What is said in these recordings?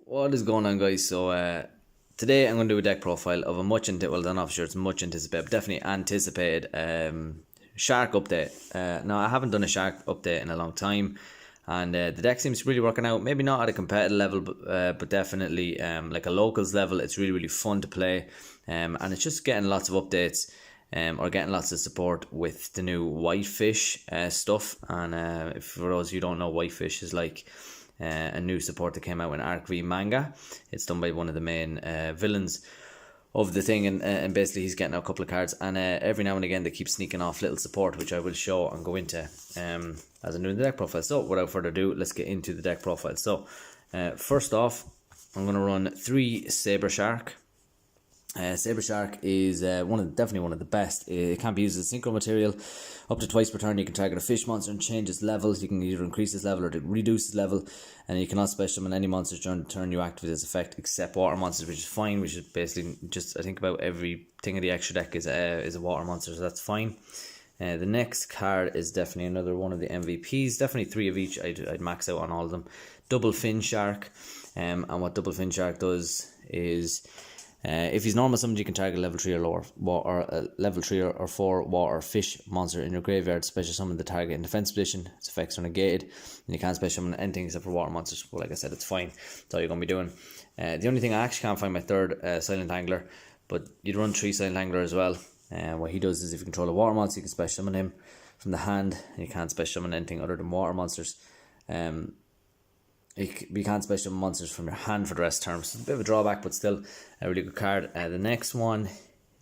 What is going on, guys? So today I'm going to do a deck profile of a much anticipated, but definitely anticipated shark update. Now I haven't done a shark update in a long time, and the deck seems really working out. Maybe not at a competitive level, but definitely like a locals level. It's really fun to play, and it's just getting lots of updates. Or getting lots of support with the new whitefish stuff. And if for those of you who don't know, whitefish is like a new support that came out in Arc V manga. It's done by one of the main villains of the thing, and basically he's getting a couple of cards, and every now and again they keep sneaking off little support, which I will show and go into as I'm doing the deck profile. So without further ado, let's get into the deck profile. So first off, I'm going to run 3 Sabre Shark. Sabre Shark is definitely one of the best. It can be used as a synchro material. Up to twice per turn, you can target a fish monster and change its level. You can either increase its level or reduce its level, and you cannot special summon any monsters during the turn you activate this effect, except water monsters, which is fine. Which is basically just, I think about everything in the extra deck is a water monster, so that's fine. The next card is definitely another one of the MVPs. Definitely 3 of each. I'd max out on all of them. Double Fin Shark, and what Double Fin Shark does is, if he's normal summoned, you can target level 3 or lower, level 3 or 4 water fish monster in your graveyard. Special summon the target in defense position. Its effects are negated, and you can't special summon anything except for water monsters. Well, like I said, it's fine. That's all you're going to be doing. The only thing I actually can't find my third Silent Angler, but you'd run 3 Silent Angler as well. What he does is, if you control a water monster, you can special summon him from the hand, and you can't special summon anything other than water monsters. You can't special monsters from your hand for the rest of the term, so it's a bit of a drawback, but still a really good card. The next one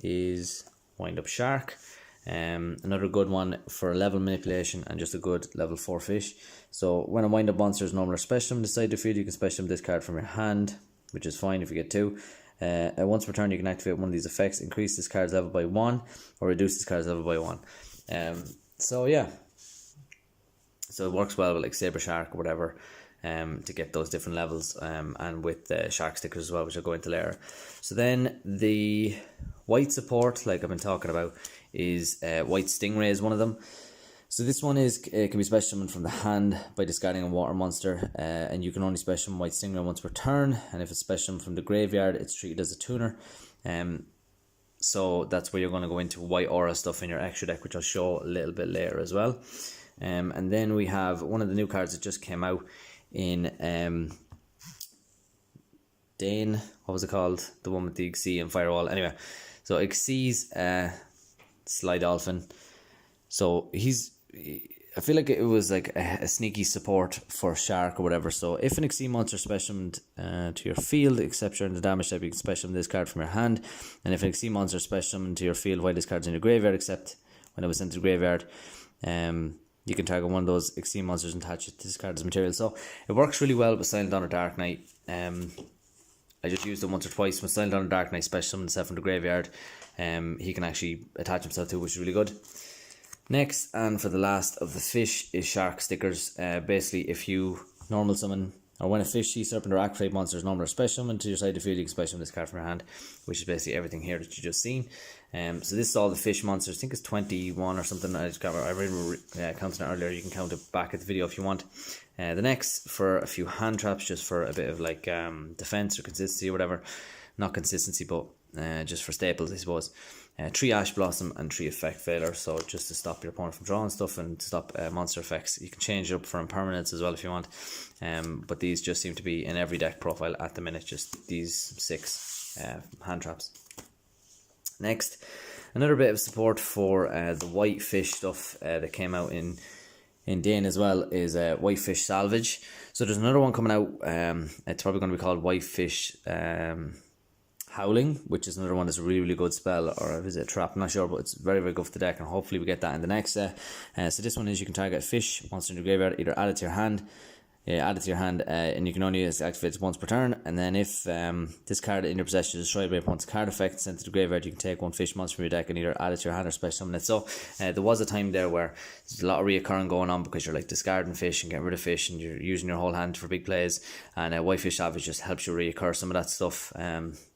is Wind Up Shark, another good one for level manipulation and just a good level 4 fish. So when a Wind Up monster is normal or special on the side of the field, you can special this card from your hand, which is fine if you get 2. Once per turn, you can activate one of these effects, increase this card's level by 1 or reduce this card's level by 1. So yeah, so it works well with like Sabre Shark or whatever. To get those different levels, and with shark stickers as well, which I'll go into later. So then the white support, like I've been talking about, is White Stingray is one of them. So this one is can be special summoned from the hand by discarding a water monster, and you can only special summon White Stingray once per turn, and if it's special summoned from the graveyard, it's treated as a tuner. So that's where you're going to go into white aura stuff in your extra deck, which I'll show a little bit later as well. And then we have one of the new cards that just came out in Dane, what was it called? The one with the Xyz and Firewall. Anyway, so Xyz's Sly Dolphin. So I feel like it was like a sneaky support for Shark or whatever. So if an Xyz monster special summoned to your field, except during the damage type, you can special summon this card from your hand. And if an Xyz monster special summoned to your field while this card's in your graveyard, except when it was sent to the graveyard, you can target one of those Xyz monsters and attach it to this card as material. So it works really well with Silent Dawn or Dark Knight. I just used it once or twice with Silent Dawn or Dark Knight, special summon himself from the graveyard. He can actually attach himself to it, which is really good. Next, and for the last of the fish, is shark stickers. Basically, if you normal summon, or when a fish, sea serpent, or aquatic monster is normal or special summon to your side of the field, you can special summon this card from your hand, which is basically everything here that you just seen. So this is all the fish monsters. I think it's 21 or something. I already counted it earlier. You can count it back at the video if you want. The next, for a few hand traps, just for a bit of like defense or consistency or whatever. Not consistency, but just for staples, I suppose. 3 Ash Blossom and 3 Effect Failure. So just to stop your opponent from drawing stuff and to stop monster effects. You can change it up for impermanence as well if you want. But these just seem to be in every deck profile at the minute. Just these 6 hand traps. Next, another bit of support for the whitefish stuff that came out in Dane as well is Whitefish Salvage. So there's another one coming out. It's probably going to be called Whitefish Howling, which is another one that's a really good spell, or is it a trap? I'm not sure, but it's very good for the deck, and hopefully we get that in the next. So this one is, you can target a fish monster in your graveyard, either add it to your hand. And you can only activate it once per turn. And then if this card in your possession is destroyed by opponent's card effect sent to the graveyard, you can take 1 fish monster from your deck and either add it to your hand or special summon it. So there was a time there where there's a lot of reoccurring going on, because you're like discarding fish and getting rid of fish, and you're using your whole hand for big plays. And Whitefish Savage just helps you reoccur some of that stuff.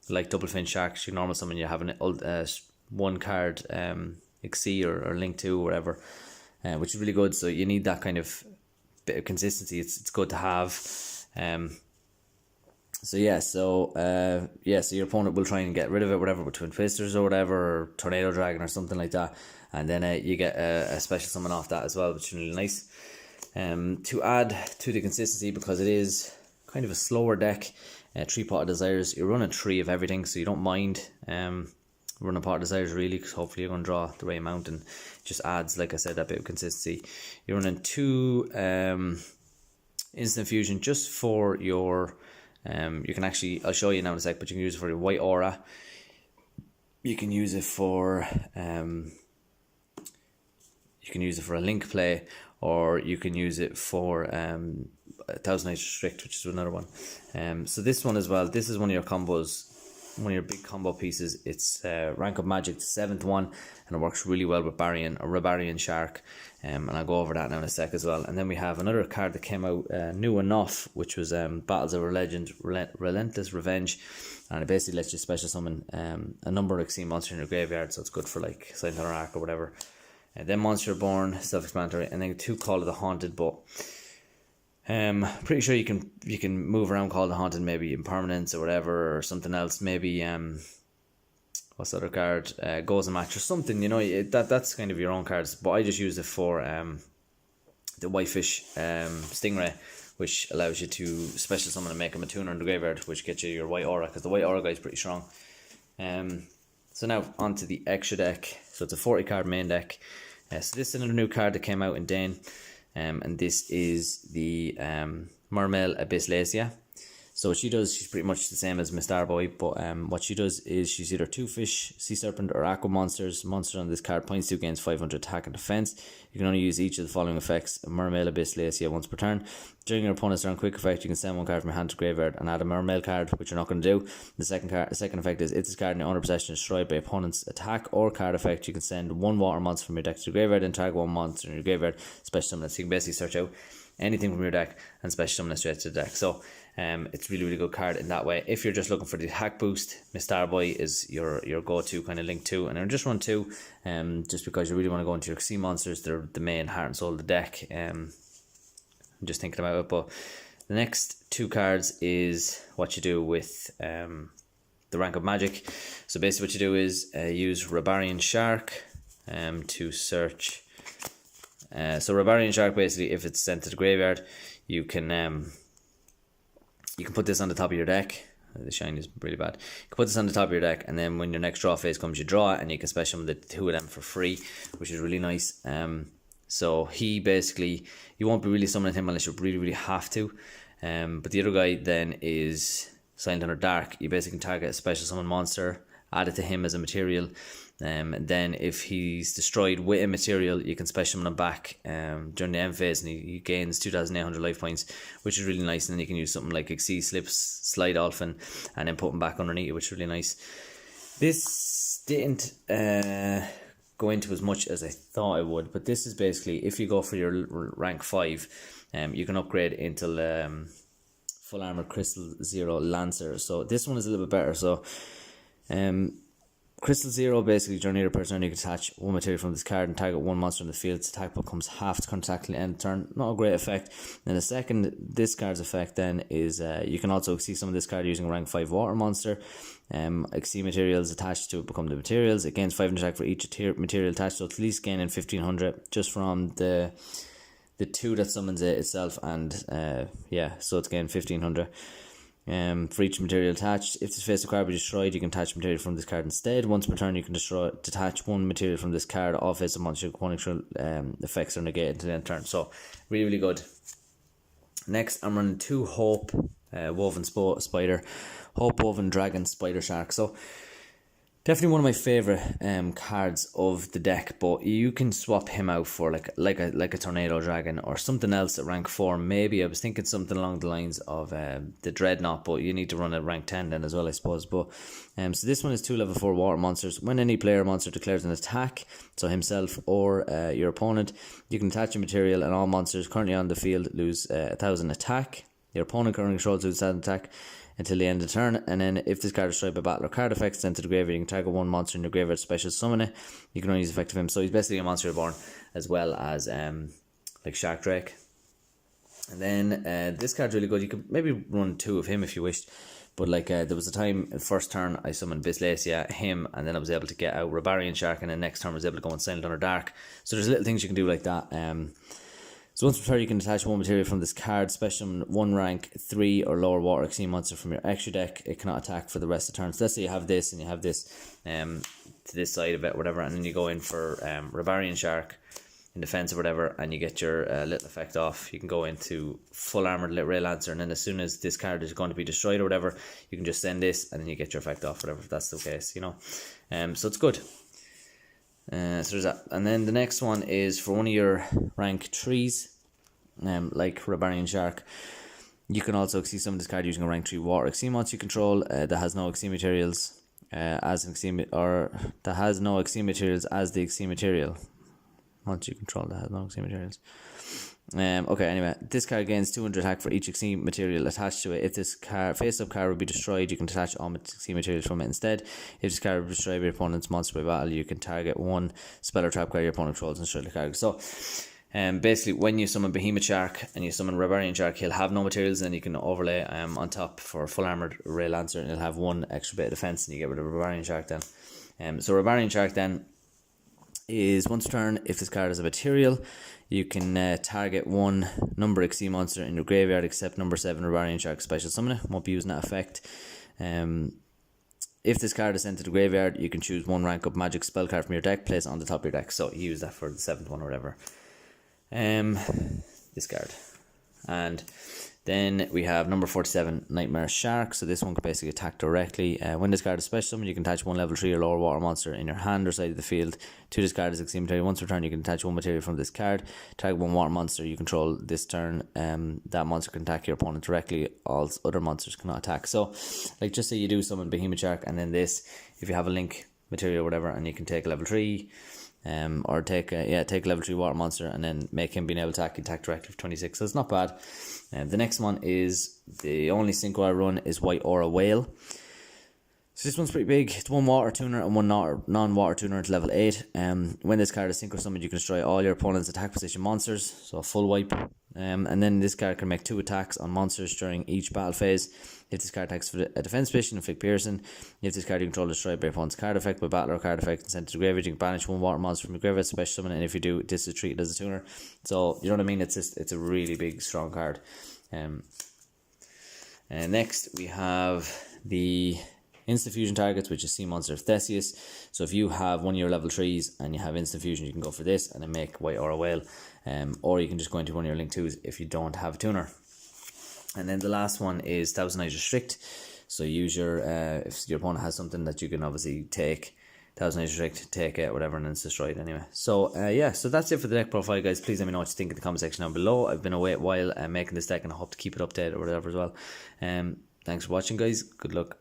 Like Double Fin Shark, you normal summon, you have an 1 card Xyz or Link 2 or whatever, which is really good. So you need that kind of bit of consistency. It's good to have. So your opponent will try and get rid of it, whatever, with Twin Twisters or whatever, or Tornado Dragon or something like that, and then you get a special summon off that as well, which is really nice. To add to the consistency, because it is kind of a slower deck, 3 Pot of Desires, you're running 3 of everything, so you don't mind running Pot of Desires really, because hopefully you're going to draw the right amount, and just adds, like I said, that bit of consistency. You're running 2 Instant Fusion just for your you can actually, I'll show you now in a sec, but you can use it for your White Aura. You can use it for a link play, or you can use it for 1000 Night Restrict, which is another one. So this one as well, this is one of your combos, one of your big combo pieces. It's Rank Up Magic, the 7th one, and it works really well with Sabre Shark. And I'll go over that now in a sec as well. And then we have another card that came out new enough, which was Battles of Legend, Relentless Revenge, and it basically lets you special summon a number of Extreme monsters in your graveyard, so it's good for like Silent Hunter Arc or whatever. Then Monster Born, self-explanatory, and then 2 Call of the Haunted, but pretty sure you can move around Call of the Haunted, maybe Impermanence or whatever, or something else, maybe what's the other card, Goes and Match or something, you know, that's kind of your own cards, but I just use it for the Whitefish Stingray, which allows you to special summon and make a tuner in the graveyard, which gets you your White Aura, because the White Aura guy is pretty strong. So now on to the extra deck. So it's a 40 card main deck. So this is another new card that came out in Dane, and this is the Mermail Abyssal. So what she does, she's pretty much the same as Miss Starboy, but what she does is she's either 2 fish, sea serpent, or aqua monsters. Monster on this card points 2 gains 500 attack and defense. You can only use each of the following effects: Mermail Abyssal once per turn. During your opponent's turn quick effect, you can send 1 card from your hand to graveyard and add a Mermail card, which you're not going to do. The second effect is, if this card in your owner possession is destroyed by opponent's attack or card effect, you can send 1 water monster from your deck to the graveyard and target 1 monster in your graveyard, special summon it. So you can basically search out anything from your deck and special summon it straight to the deck. So it's really, really good card in that way. If you're just looking for the hack boost, Miss Starboy is your go-to kind of link 2, and I just run 2 just because you really want to go into your sea monsters. They're the main heart and soul of the deck. I'm just thinking about it, but the next 2 cards is what you do with the Rank Up Magic. So basically what you do is use Sabre Shark to search. So Sabre Shark, basically, if it's sent to the graveyard, you can put this on the top of your deck. The shine is really bad. You can put this on the top of your deck, and then when your next draw phase comes, you draw it, and you can special summon the 2 of them for free, which is really nice. So he basically, you won't be really summoning him unless you really, really have to. But the other guy then is Silent Hunter Dark. You basically can target a special summon monster, add it to him as a material. Then if he's destroyed with a material, you can special summon him back during the end phase, and he gains 2,800 life points, which is really nice. And then you can use something like Exceed Slips, Slide Dolphin, and then put him back underneath it, which is really nice. This didn't go into as much as I thought it would, but this is basically, if you go for your rank 5, you can upgrade into full armor Crystal Zero Lancer. So this one is a little bit better. So Crystal Zero, basically, during your person, you can attach 1 material from this card and target 1 monster in the field. Its attack becomes half to contact at the end of turn. Not a great effect. Then the second, this card's effect then is you can also see some of this card using a rank 5 water monster. Exceed materials attached to it become the materials. It gains 500 attack for each material attached, so it's at least gaining 1,500 just from the 2 that summons it itself, and so it's gaining 1,500. For each material attached. If this face of card be destroyed, you can attach material from this card instead. Once per turn, you can detach 1 material from this card off face of monster. Your effects are negated until the end of turn. So really, really good. Next, I'm running 2 Hope Woven Spider, Hope Woven Dragon Spider Shark. So definitely one of my favourite cards of the deck, but you can swap him out for like a Tornado Dragon or something else at rank 4. Maybe I was thinking something along the lines of the Dreadnought, but you need to run at rank 10 then as well, I suppose. But so this one is 2 level 4 water monsters. When any player or monster declares an attack, so himself or your opponent, you can attach a material, and all monsters currently on the field lose 1,000 attack. Your opponent currently controls loses 1,000 attack until the end of the turn, and then if this card is destroyed by battle or card effects sent to the graveyard, you can target 1 monster in your graveyard, special summon it. You can only use effect of him, so he's basically a monster reborn as well as like Shark Drake. And then this card's really good. You could maybe run 2 of him if you wished. But like there was a time, the first turn I summoned Bislesia, him, and then I was able to get out Rebarian Shark, and then next turn I was able to go on Silent Under Dark. So there's little things you can do like that. So once per turn you can attach 1 material from this card, special 1 rank 3 or lower water exceed monster from your extra deck. It cannot attack for the rest of the turn. So let's say you have this and you have this to this side of it, whatever, and then you go in for Rebarian Shark in defense or whatever, and you get your little effect off. You can go into full armored Rail Lancer, and then as soon as this card is going to be destroyed or whatever, you can just send this and then you get your effect off, whatever, if that's the case, you know. So it's good. So there's that. And then the next one is for one of your rank 3s, like Rebarian Shark. You can also exceed some of this card using a rank 3 water exceed monster you control that has no exceed materials as an exceed, or that has no exceed materials as the exceed material. Once you control that has no exceed materials. Okay, anyway, this card gains 200 attack for each exceed material attached to it. If this card face-up card would be destroyed, you can detach all exceed materials from it instead. If this card would destroy your opponent's monster by battle, you can target 1 spell or trap card your opponent controls and destroy the card. So, basically, when you summon Behemoth Shark and you summon Rebarian Shark, he'll have no materials, and then you can overlay on top for full armored Rail Lancer, and he'll have 1 extra bit of defense, and you get rid of Rebarian Shark then. So Rebarian Shark then is once per turn, if this card is a material, you can target 1 number exceed monster in your graveyard except number 7 Rebarian Shark special summon it. Won't be using that effect. If this card is sent to the graveyard, you can choose 1 rank up magic spell card from your deck, place it on the top of your deck. So you use that for the 7th one or whatever. This card. And then we have number 47, Nightmare Shark. So this one can basically attack directly. When this card is special summon, you can attach 1 level 3 or lower water monster in your hand or side of the field to this card as exceed material. Once per turn, you can attach 1 material from this card. Target 1 water monster you control this turn. That monster can attack your opponent directly. All other monsters cannot attack. So, like, just say you do summon Behemoth Shark, and then this, if you have a link material or whatever, and you can take a level 3. Or take a level 3 water monster and then make him being able to attack directly for 26. So it's not bad. The next one is the only synchro I run is White Aura Whale. So this one's pretty big. It's 1 water tuner and 1 non-water tuner at level 8. When this card is synchro summoned, you can destroy all your opponent's attack position monsters, so a full wipe. And then this card can make 2 attacks on monsters during each battle phase. If this card attacks for a defense position, inflict piercing. If this card you control destroyed by your opponent's card effect by battle or card effect and sent to the graveyard, you can banish 1 water monster from your graveyard special summon, and if you do, this is treated as a tuner. So you know what I mean? It's a really big strong card. And next we have the instant fusion targets, which is Sea Monster of Theseus. So if you have one of your level 3s and you have instant fusion, you can go for this and then make White Aura Whale. Or you can just go into one of your link 2s if you don't have a tuner. And then the last one is Thousand Eyes Restrict. So use your if your opponent has something that you can obviously take, Thousand Eyes Restrict, take it, whatever, and then it's destroyed anyway. So yeah, so that's it for the deck profile, guys. Please let me know what you think in the comment section down below. I've been away a while making this deck, and I hope to keep it updated or whatever as well. Thanks for watching, guys. Good luck.